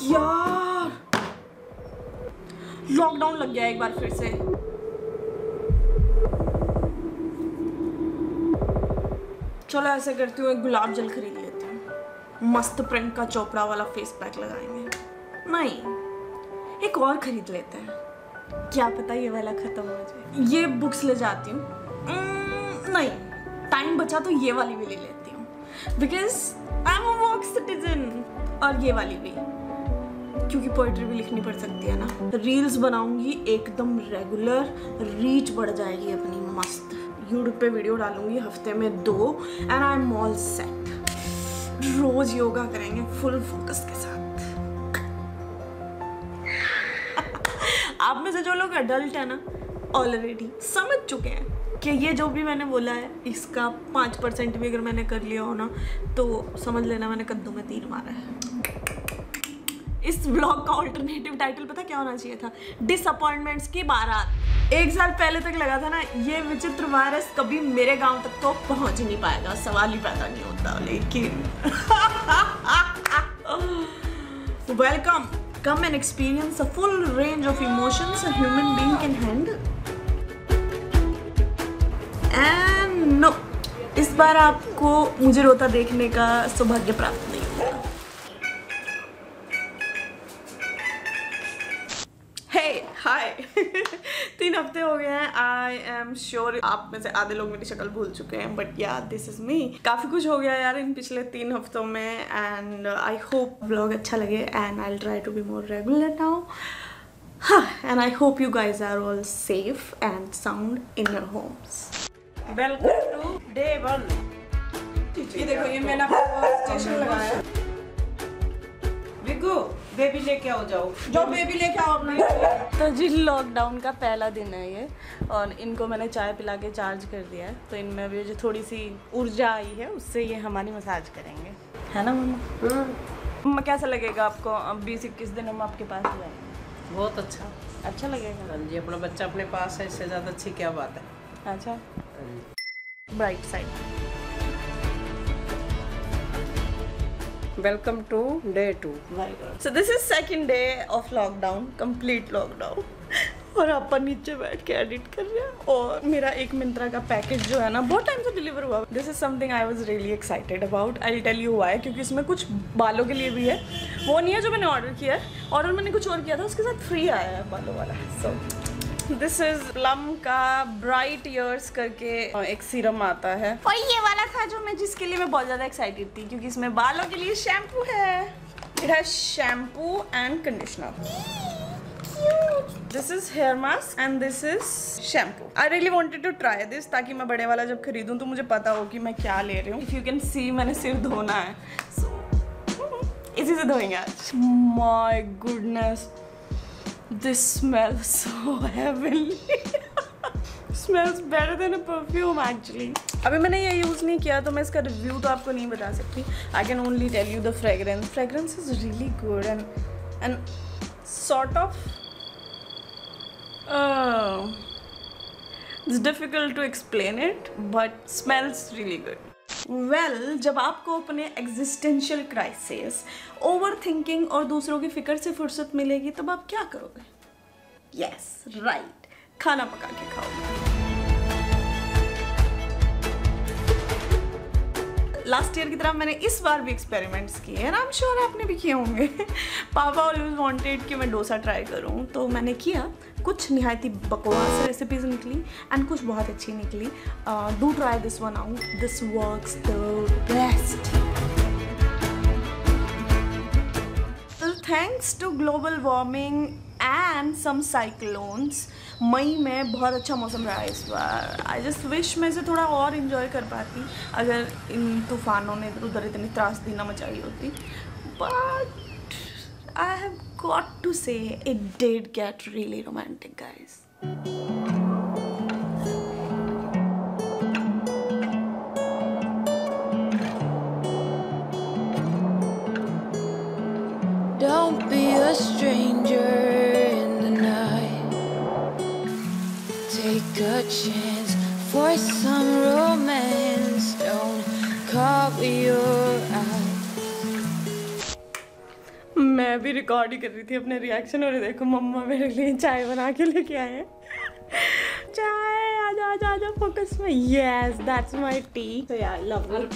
यार लॉकडाउन लग गया एक बार फिर से। चलो ऐसे करती हूँ, एक गुलाब जल खरीद लेती हूँ। मस्त प्रियंका चोपड़ा वाला फेस पैक लगाएंगे। नहीं, एक और खरीद लेते हैं, क्या पता ये वाला खत्म हो जाए। ये बुक्स ले जाती हूँ। नहीं, टाइम बचा तो ये वाली भी ले लेती हूँ, because I am a walk citizen. और ये वाली भी, क्योंकि पोएट्री भी लिखनी पड़ सकती है ना। रील्स बनाऊंगी एकदम रेगुलर, रीच बढ़ जाएगी अपनी मस्त। यूट्यूब पे वीडियो डालूंगी हफ्ते में 2 and I am all set. रोज योगा करेंगे फुल फोकस के साथ। आप में से जो लोग अडल्ट है ना, ऑलरेडी समझ चुके हैं कि ये जो भी मैंने बोला है इसका 5% भी अगर मैंने कर लिया हो ना, तो समझ लेना मैंने कद्दू में तीर मारा है। इस ब्लॉग का ऑल्टरनेटिव टाइटल पता क्या होना चाहिए था? डिसअपॉइंटमेंट्स की बारात। 1 साल पहले तक लगा था ना ये विचित्र वायरस कभी मेरे गांव तक तो पहुंच ही नहीं पाएगा, सवाल ही पैदा नहीं होता। लेकिन welcome, come and experience a full range of emotions a human being can handle. And no, इस बार आपको मुझे रोता देखने का सौभाग्य प्राप्त नहीं हुआ। Hey, hi. 3 हफ्ते हो गए हैं। आई एम श्योर आप में से आधे लोग मेरी शक्ल भूल चुके हैं, बट या दिस इज मी। काफ़ी कुछ हो गया यार इन पिछले 3 हफ्तों में, एंड आई होप व्लॉग अच्छा लगे and I will try to be more regular now. And I hope you guys are all safe and sound in your homes. Welcome to day 1। ये देखो, ये मैंने आपको स्टेशन लगाया। विगो बेबी लेके आओ, जाओ जो बेबी लेके आओ अपना। तो जी लॉकडाउन का पहला दिन है ये, और इनको मैंने चाय पिला के चार्ज कर दिया है। तो इनमें अभी जो थोड़ी सी ऊर्जा आई है उससे ये हमारी मसाज करेंगे, है ना मम्मा? मम्मा कैसा लगेगा आपको? अब 20-21 दिन हम आपके पास जाएंगे। बहुत अच्छा लगेगा। हाँ जी, अपना बच्चा अपने पास है, इससे ज़्यादा अच्छी क्या बात है। अच्छा, bright side. Welcome to day 2। So this is second day of lockdown, complete lockdown. और अपन नीचे बैठ के एडिट कर रहे हैं। और मेरा एक मिंत्रा का पैकेज जो है ना, बहुत टाइम से डिलीवर हुआ। This is something I was really excited about. I will tell you why. क्योंकि इसमें कुछ बालों के लिए भी है, वो नहीं है जो मैंने ऑर्डर किया है। ऑर्डर मैंने कुछ और किया था, उसके साथ फ्री आया है बालों वाला। सो दिस इज प्लम का ब्राइट ईयर्स करके एक सीरम आता है, और ये वाला था जो मैं जिसके लिए मैं बहुत ज़्यादा एक्साइटेड थी, क्योंकि इसमें बालों के लिए शैम्पू है। It has shampoo and conditioner. This is hair mask and this is shampoo. I really wanted to try this, ताकि मैं बड़े वाला जब खरीदूं तो मुझे पता हो कि मैं क्या ले रही हूँ। इफ यू कैन सी, मैंने सिर धोना है, so, इसी से धोएंगे आज। My goodness, this smells so heavenly. Smells better than a perfume actually. अभी मैंने ये यूज़ नहीं किया तो मैं इसका रिव्यू तो आपको नहीं बता सकती। I can only tell you the fragrance. Fragrance is really good and sort of it's difficult to explain it, but smells really good. Well, जब आपको अपने एग्जिस्टेंशियल क्राइसिस, ओवर थिंकिंग और दूसरों की फिक्र से फुर्सत मिलेगी, तब आप क्या करोगे? यस, राइट, खाना पका के खाओगे। लास्ट ईयर की तरह मैंने इस बार भी एक्सपेरिमेंट्स किए हैं, आई एम श्योर आपने भी किए होंगे। पापा ऑलवेज वांटेड कि मैं डोसा ट्राई करूं, तो मैंने किया। कुछ निहायत ही बकवास रेसिपीज निकली एंड कुछ बहुत अच्छी निकली। Do try this one out, this works the best. Thanks to global warming and some cyclones, मई में बहुत अच्छा मौसम रहा है इस बार। आई जस्ट विश मैं इसे थोड़ा और इन्जॉय कर पाती अगर इन तूफानों ने इधर उधर इतनी त्रासदी ना मचाई होती। But I have got to say it did get really romantic, guys. Don't be a stranger in the night. Take a chance for some romance. Don't cover your eyes. भी रिकॉर्ड ही कर रही थी अपने रिएक्शन, और देखो मम्मा मेरे लिए चाय बना के लेके आए हैं। चाय आजा फोकस में। Yes that's my T. तो यार लव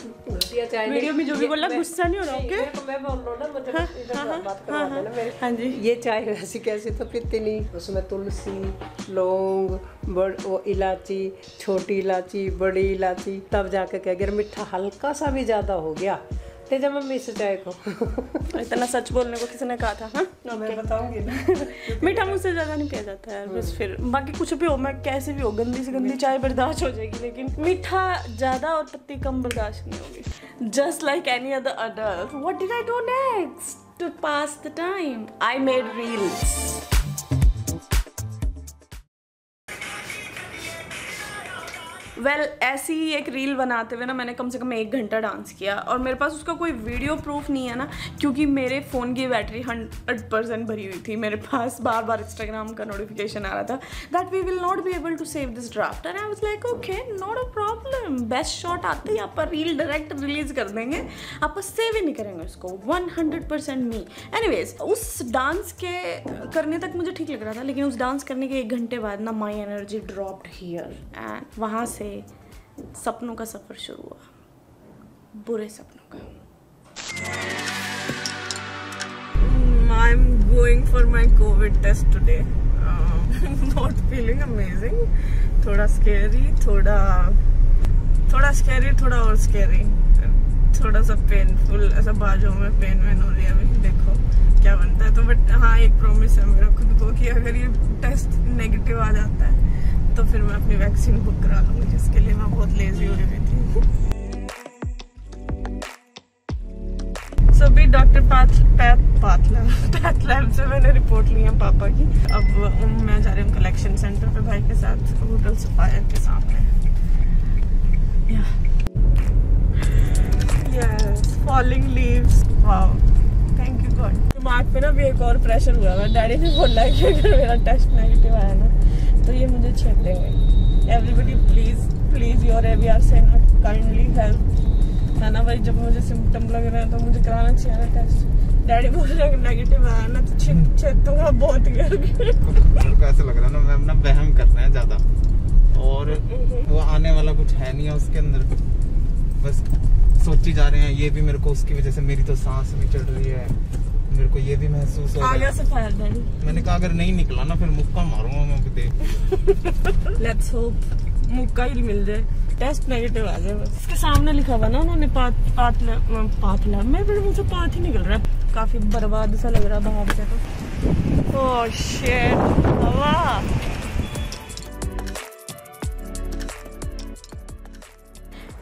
चाय वीडियो में जो भी बोला गुस्सा नहीं हो रहा। ओके मैं बोल रहा हूँ ना, मतलब इधर बात करवा देना मेरे। हाँ जी। ये चाय वैसी कैसे तो पीती नहीं, उसमें तुलसी, लौंग, वो इलायची, छोटी इलायची, बड़ी इलायची, तब जाके क्या अगर मीठा हल्का सा भी ज्यादा हो गया तो जब मम्मी से चाय को इतना सच बोलने को किसने कहा था? हाँ मैं बताऊंगी ना। मीठा मुझसे ज़्यादा नहीं पिया जाता है बस। फिर बाकी कुछ भी हो, मैं कैसे भी हो, गंदी से गंदी चाय बर्दाश्त हो जाएगी, लेकिन मीठा ज़्यादा और पत्ती कम बर्दाश्त नहीं होगी। Just like any other adult, what did I do next to pass the time? I made reels. Well ऐसी ही एक रील बनाते हुए ना मैंने कम से कम 1 घंटा डांस किया, और मेरे पास उसका कोई वीडियो प्रूफ नहीं है ना, क्योंकि मेरे फ़ोन की बैटरी 100% भरी हुई थी। मेरे पास बार बार इंस्टाग्राम का नोटिफिकेशन आ रहा था that we will not be able to save this draft, and I was like okay not a problem, best shot आते ही आप रील डायरेक्ट रिलीज कर देंगे, आप सेव ही नहीं करेंगे उसको। 100% मी। एनीवेज उस डांस के करने तक मुझे ठीक लग रहा था, लेकिन उस डांस करने के 1 घंटे बाद ना my energy dropped here, and वहाँ से सपनों का सफर शुरू हुआ, बुरे सपनों का। I'm going for my COVID test today. Not feeling amazing. थोड़ा scary, थोड़ा scary, थोड़ा और scary, थोड़ा सा painful, ऐसा बाजू में पेन हो रही है अभी। देखो क्या बनता है। तो बट हाँ एक प्रॉमिस है मेरा खुद को कि अगर ये टेस्ट नेगेटिव आ जाता है तो फिर मैं अपनी वैक्सीन बुक करा लूँगी, जिसके लिए मैं बहुत लेजी हो रही थी। सो अभी डॉक्टर पैथ लैब से मैंने रिपोर्ट ली है पापा की। अब मैं जा रही हूँ कलेक्शन सेंटर पे भाई के साथ, होटल सफायर के सामने। Yes falling leaves, wow thank you God. दिमाग पे ना भी एक और प्रेशर हुआ है। डैडी ने बोला कि अगर मेरा टेस्ट नेगेटिव आया ना तो ये मुझे छेड़ देंगे। एवरीबडी प्लीज योर AVR से काइंडली हेल्प, है ना भाई। जब मुझे सिम्टम लग रहे हैं तो मुझे कराना चाहिए ना टेस्ट। डैडी बोल रहे हैं नेगेटिव आया ना तो छेड़ूंगा बहुत गिर गया। मेरे को ऐसा लग रहा है ना मैम ना वहम कर रहे हैं ज्यादा, और वो आने वाला कुछ है नहीं है उसके अंदर, बस सोची जा रहे हैं। ये भी मेरे को उसकी वजह से मेरी तो सांस भी चढ़ रही है, मेरे को ये भी महसूस हो रहा है। मैंने कहा अगर नहीं निकला ना फिर मुक्का मारूंगा मैं भी। लेट्स होप मुक्का ही मिल जाए, टेस्ट नेगेटिव आ जाए बस। इसके सामने लिखा हुआ ना उन्होंने पाथ लैब में, फिर मुझे पाथ ही निकल रहा है। काफी बर्बाद सा लग रहा है बाहर से तो। ओह शिट हवा।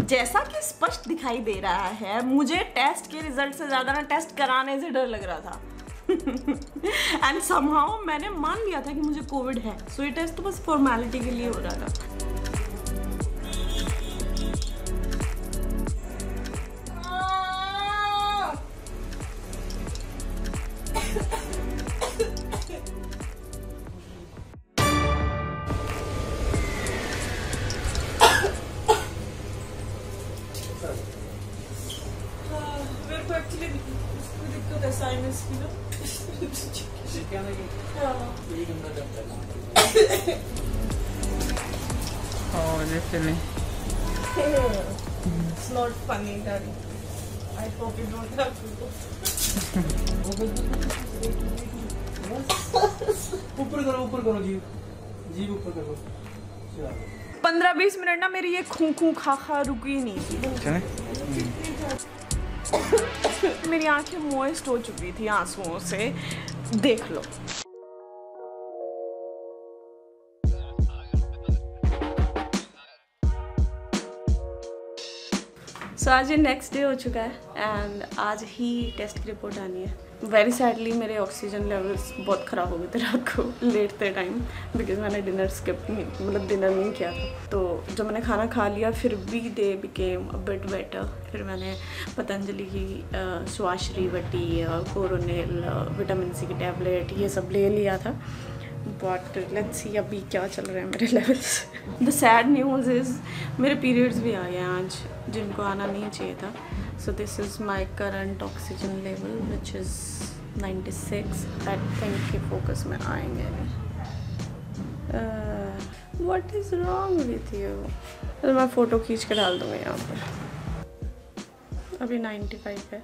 जैसा कि स्पष्ट दिखाई दे रहा है, मुझे टेस्ट के रिजल्ट से ज्यादा ना टेस्ट कराने से डर लग रहा था। एंड समहाउ मैंने मान लिया था कि मुझे कोविड है, सो ये टेस्ट तो बस फॉर्मेलिटी के लिए हो रहा था। मेरे को एक्चुअली दिक्कत है साइनस की ना। Oh, literally. It's not funny, Daddy. I hope you don't have to go. ऊपर करो जी ऊपर करो। 15-20 मिनट ना मेरी ये खू खा रुकी नहीं थी। मेरी आंखें मोइस्ट हो चुकी थी आंसुओं से, देख लो। सो आज ये नेक्स्ट डे हो चुका है एंड आज ही टेस्ट की रिपोर्ट आनी है। वेरी सैडली मेरे ऑक्सीजन लेवल्स बहुत ख़राब हो गए थे रात को लेटते टाइम, बिकॉज मैंने डिनर स्किप नहीं, मतलब डिनर नहीं किया था। तो जब मैंने खाना खा लिया फिर भी they became a bit better. फिर मैंने पतंजलि की स्वाश्री वटी, कोरोनिल, विटामिन सी की टैबलेट, ये सब ले लिया था। बट लेट्स सी अभी क्या चल रहा है मेरे levels. The sad news is मेरे पीरियड्स भी आ गए आज, जिनको आना नहीं चाहिए था। So this is my current oxygen level which is 96 I think के फोकस में आएंगे। What is wrong with you? तो मैं फ़ोटो खींच के डाल दूँगी यहाँ पर। अभी 95 है,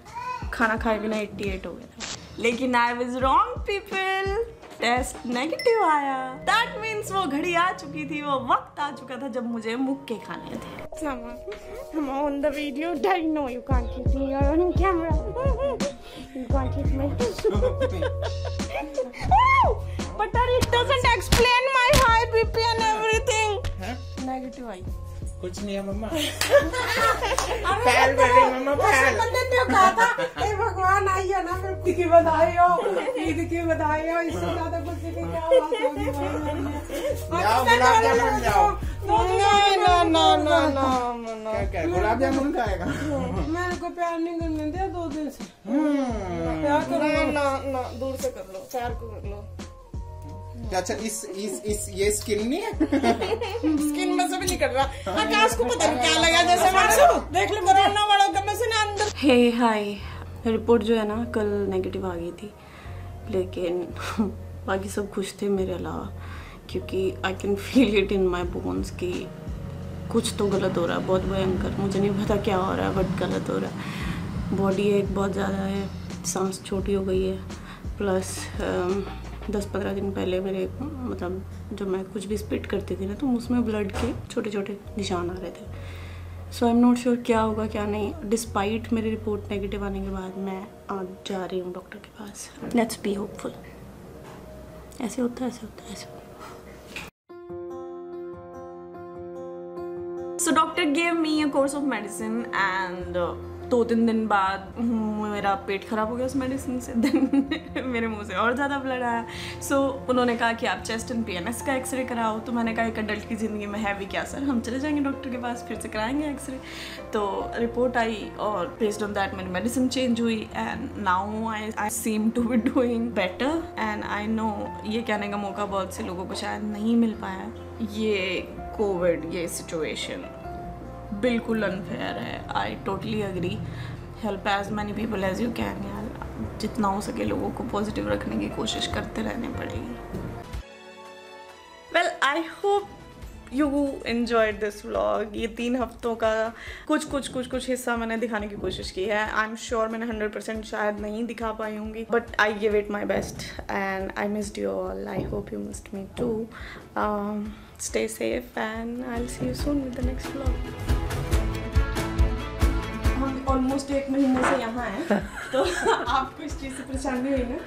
खाना खाए बिना 88 हो गया था। लेकिन I was wrong people, test negative आया। दैट मीन्स वो घड़ी आ चुकी थी, वो वक्त आ चुका था जब मुझे मुक्के खाने थे। I'm on the video. I know you can't keep me on camera. You can't keep me. But it doesn't explain my high BP and everything. Negative आई। कुछ नहीं है मम्मा। पैर बड़े मम्मा पैर। मैंने तो कहा था, हे भगवान आई है ना, फिर ईद की बधाई हो, ईद की बधाई हो, इससे ज्यादा कुछ की क्या बात होगी? जाओ गुलाब जामुन जाओ। No. क्या गुलाब जामुन खाएगा? मेरे को प्यार नहीं करने दिया 2 दिन से। प्यार करो ना, दूर से कर लो, प्यार को कर लो। अच्छा ये स्किन नहीं है? स्किन में से भी नहीं कर रहा। आकाश को पता नहीं क्या लगा, जैसे देख लो कोरोना वालों का में से ना अंदर। हे हाय, रिपोर्ट जो है ना कल नेगेटिव आ गई थी, लेकिन बाकी सब खुश थे मेरे अलावा, क्योंकि I can feel it in my bones कि कुछ तो गलत हो रहा है, बहुत भयंकर। मुझे नहीं पता क्या हो रहा है, बट गलत हो रहा है। बॉडी एक बहुत ज़्यादा है, सांस छोटी हो गई है, प्लस 10-15 दिन पहले मेरे मतलब जब मैं कुछ भी स्पिट करती थी ना, तो उसमें ब्लड के छोटे छोटे निशान आ रहे थे। सो आई एम नॉट श्योर क्या होगा क्या नहीं। डिस्पाइट मेरी रिपोर्ट नेगेटिव आने के बाद मैं आज जा रही हूँ डॉक्टर के पास। Let's be hopeful. ऐसे होता है, ऐसे होता है, ऐसे। So doctor gave me a course of medicine and 2-3 दिन बाद मेरा पेट खराब हो गया उस मेडिसिन से। देन मेरे मुंह से और ज़्यादा ब्लड आया। सो उन्होंने कहा कि आप चेस्ट एंड PNS का एक्सरे कराओ। तो मैंने कहा एक अडल्ट की ज़िंदगी में है भी क्या सर, हम चले जाएंगे डॉक्टर के पास, फिर से कराएंगे एक्सरे। तो रिपोर्ट आई और बेस्ड ऑन दैट मेरी मेडिसिन चेंज हुई and now I seem to be doing better. And I know ये कहने का मौका बहुत से लोगों को शायद नहीं मिल पाया। ये कोविड, ये सिचुएशन बिल्कुल अनफेयर है। I totally agree. Help as many people as you can यार। जितना हो सके लोगों को पॉजिटिव रखने की कोशिश करते रहने पड़ेगी। Well I hope you enjoyed this vlog. ये 3 हफ्तों का कुछ हिस्सा मैंने दिखाने की कोशिश की है। आई एम श्योर मैंने 100% शायद नहीं दिखा पाई होंगी, but I give it my best and I missed you all. I hope you missed me too. Stay safe and I'll see you soon with the next vlog. हम almost 1 महीने से यहाँ हैं, तो आपको इस चीज़ से परेशानी हुई ना?